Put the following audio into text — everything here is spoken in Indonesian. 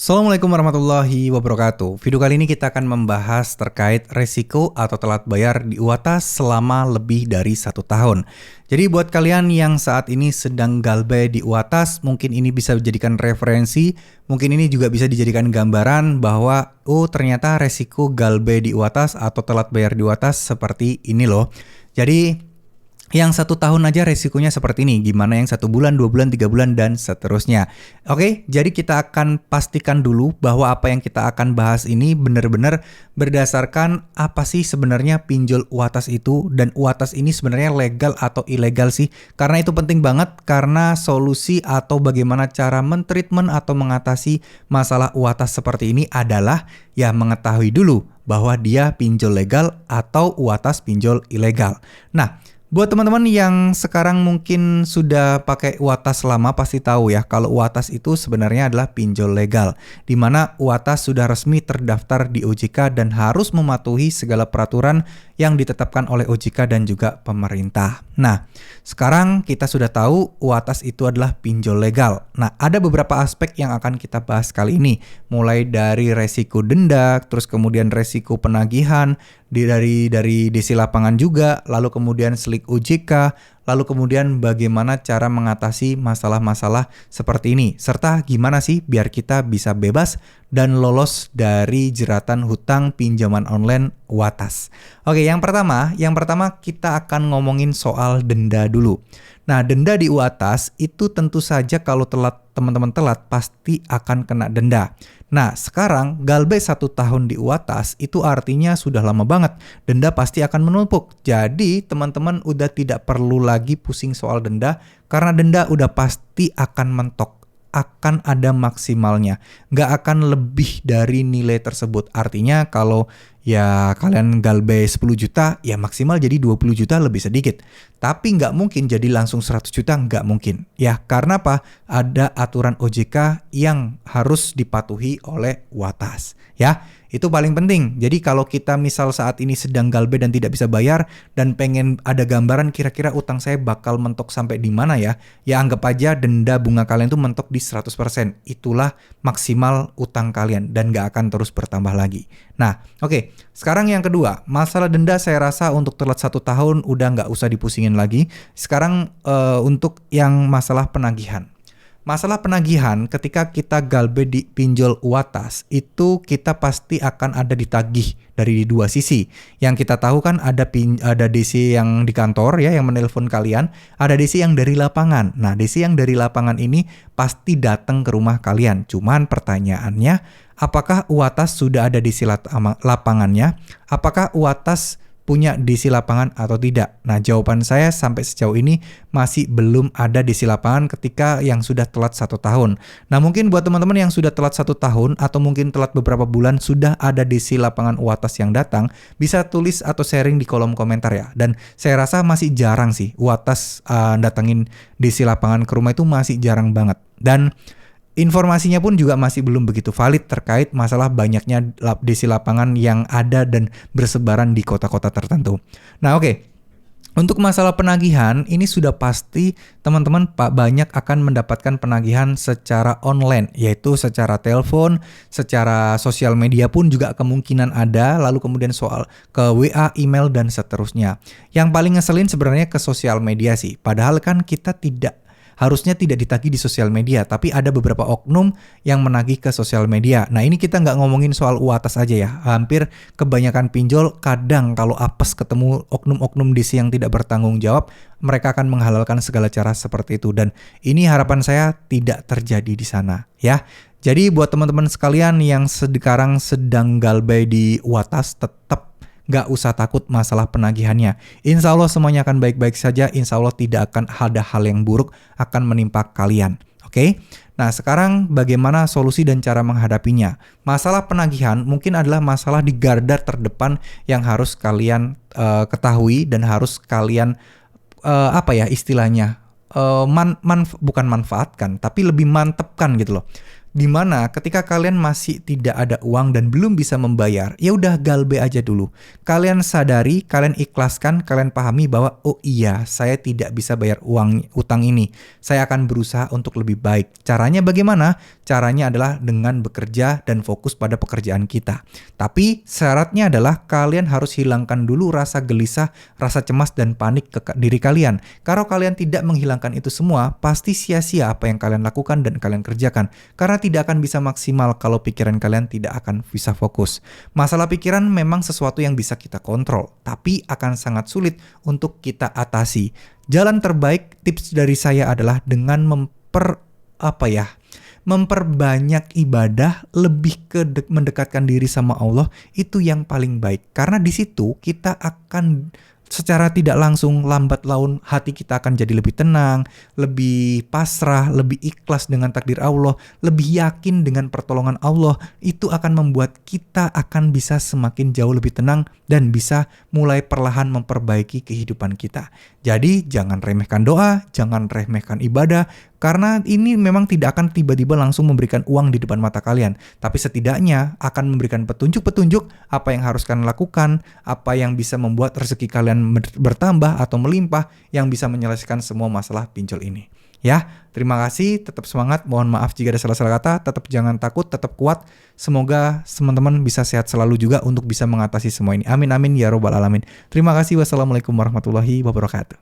Assalamualaikum warahmatullahi wabarakatuh. Video kali ini kita akan membahas terkait resiko atau telat bayar di UATAS selama lebih dari 1 tahun. Jadi buat kalian yang saat ini sedang galbay di UATAS, mungkin ini bisa dijadikan referensi, mungkin ini juga bisa dijadikan gambaran bahwa ternyata resiko galbay di UATAS atau telat bayar di UATAS seperti ini loh. Jadi yang 1 tahun aja resikonya seperti ini, gimana yang 1 bulan, 2 bulan, 3 bulan, dan seterusnya. Oke, jadi kita akan pastikan dulu bahwa apa yang kita akan bahas ini benar-benar berdasarkan apa sih sebenarnya pinjol UATAS itu, dan UATAS ini sebenarnya legal atau ilegal sih. Karena itu penting banget, karena solusi atau bagaimana cara mentreatment atau mengatasi masalah UATAS seperti ini adalah ya mengetahui dulu bahwa dia pinjol legal atau UATAS pinjol ilegal. Nah, buat teman-teman yang sekarang mungkin sudah pakai UATAS lama pasti tahu ya kalau UATAS itu sebenarnya adalah pinjol legal, di mana UATAS sudah resmi terdaftar di OJK dan harus mematuhi segala peraturan yang ditetapkan oleh OJK dan juga pemerintah. Nah, sekarang kita sudah tahu UATAS itu adalah pinjol legal. Nah, ada beberapa aspek yang akan kita bahas kali ini, mulai dari resiko denda, terus kemudian resiko penagihan, dari DC lapangan juga, lalu kemudian slik OJK, lalu kemudian bagaimana cara mengatasi masalah-masalah seperti ini, serta gimana sih biar kita bisa bebas dan lolos dari jeratan hutang pinjaman online UATAS. Oke, yang pertama kita akan ngomongin soal denda dulu. Nah, denda di UATAS itu tentu saja kalau teman-teman telat pasti akan kena denda. Nah, sekarang galbay 1 tahun di UATAS itu artinya sudah lama banget. Denda pasti akan menumpuk. Jadi, teman-teman udah tidak perlu lagi pusing soal denda karena denda udah pasti akan mentok. Akan ada maksimalnya. Nggak akan lebih dari nilai tersebut. Artinya kalau ya kalian galbay 10 juta, ya maksimal jadi 20 juta lebih sedikit. Tapi nggak mungkin jadi langsung 100 juta, nggak mungkin. Ya karena apa? Ada aturan OJK yang harus dipatuhi oleh UATAS. Ya, itu paling penting. Jadi kalau kita misal saat ini sedang galbay dan tidak bisa bayar dan pengen ada gambaran kira-kira utang saya bakal mentok sampai di mana ya, ya anggap aja denda bunga kalian tuh mentok di 100%. Itulah maksimal utang kalian dan nggak akan terus bertambah lagi. Nah, oke. Sekarang yang kedua, masalah denda saya rasa untuk telat 1 tahun udah nggak usah dipusingin lagi. Sekarang untuk yang masalah penagihan. Masalah penagihan ketika kita galbay di pinjol UATAS itu kita pasti akan ada ditagih dari dua sisi. Yang kita tahu kan ada DC yang di kantor ya yang menelpon kalian, ada DC yang dari lapangan. Nah, DC yang dari lapangan ini pasti datang ke rumah kalian. Cuman pertanyaannya, apakah UATAS sudah ada DC lapangannya? Apakah UATAS punya DC lapangan atau tidak? Nah, jawaban saya sampai sejauh ini masih belum ada DC lapangan ketika yang sudah telat 1 tahun. Nah, mungkin buat teman-teman yang sudah telat 1 tahun atau mungkin telat beberapa bulan sudah ada DC lapangan UATAS yang datang, bisa tulis atau sharing di kolom komentar ya. Dan saya rasa masih jarang sih UATAS datangin DC lapangan ke rumah, itu masih jarang banget. Dan informasinya pun juga masih belum begitu valid terkait masalah banyaknya DC lapangan yang ada dan bersebaran di kota-kota tertentu. Nah, oke. Untuk masalah penagihan, ini sudah pasti teman-teman banyak akan mendapatkan penagihan secara online, yaitu secara telepon, secara sosial media pun juga kemungkinan ada, lalu kemudian soal ke WA, email, dan seterusnya. Yang paling ngeselin sebenarnya ke sosial media sih, padahal kan kita harusnya tidak ditagih di sosial media, tapi ada beberapa oknum yang menagih ke sosial media. Nah, ini kita nggak ngomongin soal UATAS aja ya. Hampir kebanyakan pinjol kadang kalau apes ketemu oknum-oknum DC yang tidak bertanggung jawab, mereka akan menghalalkan segala cara seperti itu. Dan ini harapan saya tidak terjadi di sana ya. Jadi buat teman-teman sekalian yang sekarang sedang galbay di UATAS, tetap gak usah takut masalah penagihannya. Insya Allah semuanya akan baik-baik saja. Insya Allah tidak akan ada hal yang buruk akan menimpa kalian. Oke? Nah, sekarang bagaimana solusi dan cara menghadapinya? Masalah penagihan mungkin adalah masalah di garda terdepan yang harus kalian ketahui dan harus kalian bukan manfaatkan, tapi lebih mantepkan gitu loh. Dimana ketika kalian masih tidak ada uang dan belum bisa membayar, ya udah galbay aja dulu. Kalian sadari, kalian ikhlaskan, kalian pahami bahwa oh iya, saya tidak bisa bayar utang ini. Saya akan berusaha untuk lebih baik. Caranya bagaimana? Caranya adalah dengan bekerja dan fokus pada pekerjaan kita. Tapi syaratnya adalah kalian harus hilangkan dulu rasa gelisah, rasa cemas dan panik ke diri kalian. Kalau kalian tidak menghilangkan itu semua, pasti sia-sia apa yang kalian lakukan dan kalian kerjakan. Karena tidak akan bisa maksimal kalau pikiran kalian tidak akan bisa fokus. Masalah pikiran memang sesuatu yang bisa kita kontrol, tapi akan sangat sulit untuk kita atasi. Jalan terbaik tips dari saya adalah dengan memperbanyak ibadah, lebih ke mendekatkan diri sama Allah, itu yang paling baik. Karena di situ kita akan secara tidak langsung lambat laun hati kita akan jadi lebih tenang, lebih pasrah, lebih ikhlas dengan takdir Allah, lebih yakin dengan pertolongan Allah. Itu akan membuat kita akan bisa semakin jauh lebih tenang dan bisa mulai perlahan memperbaiki kehidupan kita. Jadi jangan remehkan doa, jangan remehkan ibadah, karena ini memang tidak akan tiba-tiba langsung memberikan uang di depan mata kalian, tapi setidaknya akan memberikan petunjuk-petunjuk apa yang harus kalian lakukan, apa yang bisa membuat rezeki kalian bertambah atau melimpah, yang bisa menyelesaikan semua masalah pinjol ini. Ya, terima kasih, tetap semangat, mohon maaf jika ada salah-salah kata, tetap jangan takut, tetap kuat. Semoga teman-teman bisa sehat selalu juga untuk bisa mengatasi semua ini. Amin amin ya robbal alamin. Terima kasih, wassalamualaikum warahmatullahi wabarakatuh.